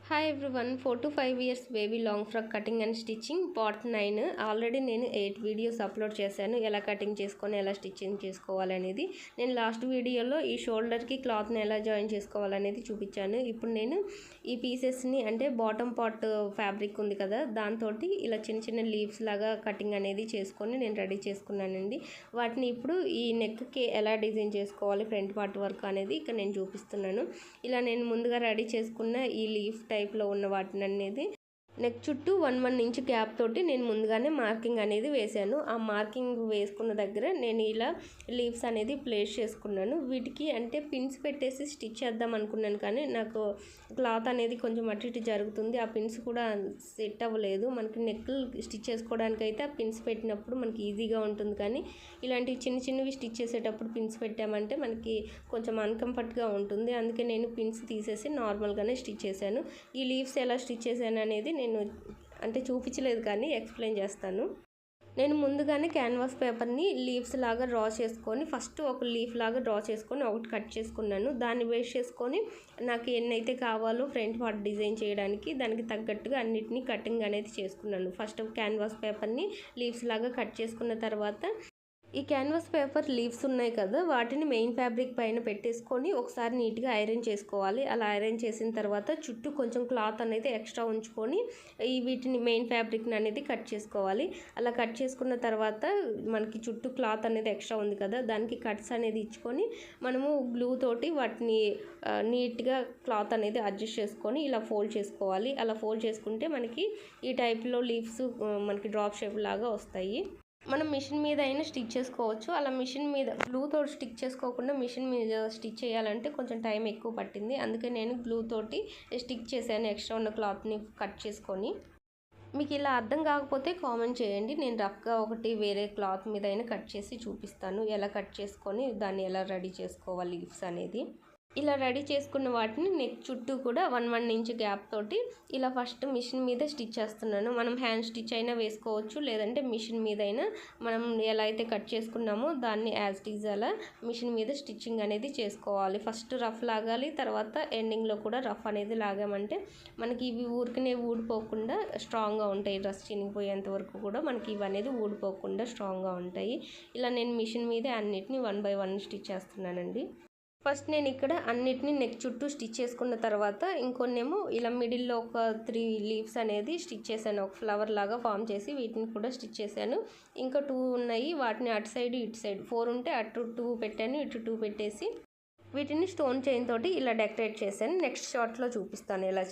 Hi everyone 4 to 5 years baby long frock cutting and stitching part 9 already నేను 8 videos upload చేశాను. ఎలా cutting చేసుకొని ఎలా స్టిచ్చింగ్ చేసుకోవాలనేది. నేను లాస్ట్ వీడియోలో ఈ షోల్డర్కి క్లాత్ని ఎలా జాయిన్ చేసుకోవాలనేది చూపించాను. ఇప్పుడు నేను ఈ పీసెస్ని అంటే బాటమ్ పార్ట్ ఫ్యాబ్రిక్ ఉంది కదా, దాంతో ఇలా చిన్న చిన్న లీవ్స్ లాగా కటింగ్ అనేది చేసుకొని నేను రెడీ చేసుకున్నానండి. వాటిని ఇప్పుడు ఈ నెక్కి ఎలా డిజైన్ చేసుకోవాలి ఫ్రంట్ పార్ట్ వర్క్ అనేది ఇక్కడ నేను చూపిస్తున్నాను. ఇలా నేను ముందుగా రెడీ చేసుకున్న ఈ లీఫ్ టైప్లో ఉన్న వాటిని అనేది నెక్ చుట్టూ 1 ఇంచ్ గ్యాప్ తోటి నేను ముందుగానే మార్కింగ్ అనేది వేశాను. ఆ మార్కింగ్ వేసుకున్న దగ్గర నేను ఇలా లీవ్స్ అనేది ప్లేస్ చేసుకున్నాను. వీటికి అంటే పిన్స్ పెట్టేసి స్టిచ్ చేద్దాం అనుకున్నాను, కానీ నాకు క్లాత్ అనేది కొంచెం అటు ఇటు జరుగుతుంది. ఆ పిన్స్ కూడా సెట్ అవ్వలేదు. మనకి నెక్ స్టిచ్ చేసుకోవడానికి అయితే ఆ పిన్స్ పెట్టినప్పుడు మనకి ఈజీగా ఉంటుంది, కానీ ఇలాంటివి చిన్న చిన్నవి స్టిచ్ చేసేటప్పుడు పిన్స్ పెట్టామంటే మనకి కొంచెం అన్కంఫర్ట్గా ఉంటుంది. అందుకే నేను పిన్స్ తీసేసి నార్మల్గానే స్టిచ్ చేశాను. ఈ లీవ్స్ ఎలా స్టిచ్ చేశాను అనేది నేను అంటే చూపించలేదు, కానీ ఎక్స్ప్లెయిన్ చేస్తాను. నేను ముందుగానే క్యాన్వాస్ పేపర్ని లీవ్స్ లాగా డ్రా చేసుకొని ఫస్ట్ ఒక లీఫ్ లాగా డ్రా చేసుకొని ఒకటి కట్ చేసుకున్నాను. దాన్ని వేస్ట్ చేసుకొని నాకు ఎన్నైతే కావాలో ఫ్రంట్ పార్ట్ డిజైన్ చేయడానికి దానికి తగ్గట్టుగా అన్నిటినీ కటింగ్ అనేది చేసుకున్నాను. ఫస్ట్ క్యాన్వాస్ పేపర్ని లీవ్స్ లాగా కట్ చేసుకున్న తర్వాత ఈ క్యాన్వాస్ పేపర్ లీవ్స్ ఉన్నాయి కదా, వాటిని మెయిన్ ఫ్యాబ్రిక్ పైన పెట్టేసుకొని ఒకసారి నీట్గా ఐరన్ చేసుకోవాలి. అలా ఐరన్ చేసిన తర్వాత చుట్టూ కొంచెం క్లాత్ అనేది ఎక్స్ట్రా ఉంచుకొని వీటిని మెయిన్ ఫ్యాబ్రిక్ని అనేది కట్ చేసుకోవాలి. అలా కట్ చేసుకున్న తర్వాత మనకి చుట్టూ క్లాత్ అనేది ఎక్స్ట్రా ఉంది కదా, దానికి కట్స్ అనేది ఇచ్చుకొని మనము గ్లూ తోటి వాటిని నీట్గా క్లాత్ అనేది అడ్జస్ట్ చేసుకొని ఇలా ఫోల్డ్ చేసుకోవాలి. అలా ఫోల్డ్ చేసుకుంటే మనకి ఈ టైప్లో లీవ్స్ మనకి డ్రాప్ షేప్ లాగా వస్తాయి. మనం మిషన్ మీద అయినా స్టిచ్ చేసుకోవచ్చు. అలా మిషన్ మీద గ్లూ తోటి స్టిచ్ చేసుకోకుండా మిషన్ మీద స్టిచ్ చేయాలంటే కొంచెం టైం ఎక్కువ పట్టింది. అందుకే నేను గ్లూ తోటి స్టిచ్ చేశాను ఎక్స్ట్రా ఉన్న క్లాత్ని కట్ చేసుకొని. మీకు ఇలా అర్థం కాకపోతే కామెంట్ చేయండి. నేను రఫ్గా ఒకటి వేరే క్లాత్ మీద అయినా కట్ చేసి చూపిస్తాను, ఎలా కట్ చేసుకొని దాన్ని ఎలా రెడీ చేసుకోవాలి లీవ్స్ అనేది. ఇలా రెడీ చేసుకున్న వాటిని నెక్ చుట్టూ కూడా 1 ఇంచ్ గ్యాప్ తోటి ఇలా ఫస్ట్ మిషన్ మీద స్టిచ్ చేస్తున్నాను. మనం హ్యాండ్ స్టిచ్ అయినా వేసుకోవచ్చు, లేదంటే మిషన్ మీద అయినా మనం ఎలా అయితే కట్ చేసుకున్నామో దాన్ని యాజ్ ఇట్ ఈజ్ అలా మిషన్ మీద స్టిచ్చింగ్ అనేది చేసుకోవాలి. ఫస్ట్ రఫ్ లాగాలి, తర్వాత ఎండింగ్లో కూడా రఫ్ అనేది లాగామంటే మనకి ఇవి ఊరికనే ఊడిపోకుండా స్ట్రాంగ్గా ఉంటాయి. డ్రెస్ చినిగిపోయేంత వరకు కూడా మనకి ఇవి అనేది ఊడిపోకుండా స్ట్రాంగ్గా ఉంటాయి. ఇలా నేను మిషన్ మీదే అన్నిటిని 1 by 1 స్టిచ్ చేస్తున్నానండి. ఫస్ట్ నేను ఇక్కడ అన్నిటిని నెక్ చుట్టూ స్టిచ్ చేసుకున్న తర్వాత ఇంకొన్నేమో ఇలా మిడిల్లో ఒక 3 లీవ్స్ అనేది స్టిచ్ చేశాను. ఒక ఫ్లవర్ లాగా ఫామ్ చేసి వీటిని కూడా స్టిచ్ చేశాను. ఇంకా 2 ఉన్నాయి, వాటిని అటు సైడ్ ఇటు సైడ్ 4 ఉంటే అటు 2 పెట్టాను, ఇటు 2 పెట్టేసి వీటిని స్టోన్ చైన్ తోటి ఇలా డెకరేట్ చేశాను. నెక్స్ట్ షార్ట్లో చూపిస్తాను ఎలా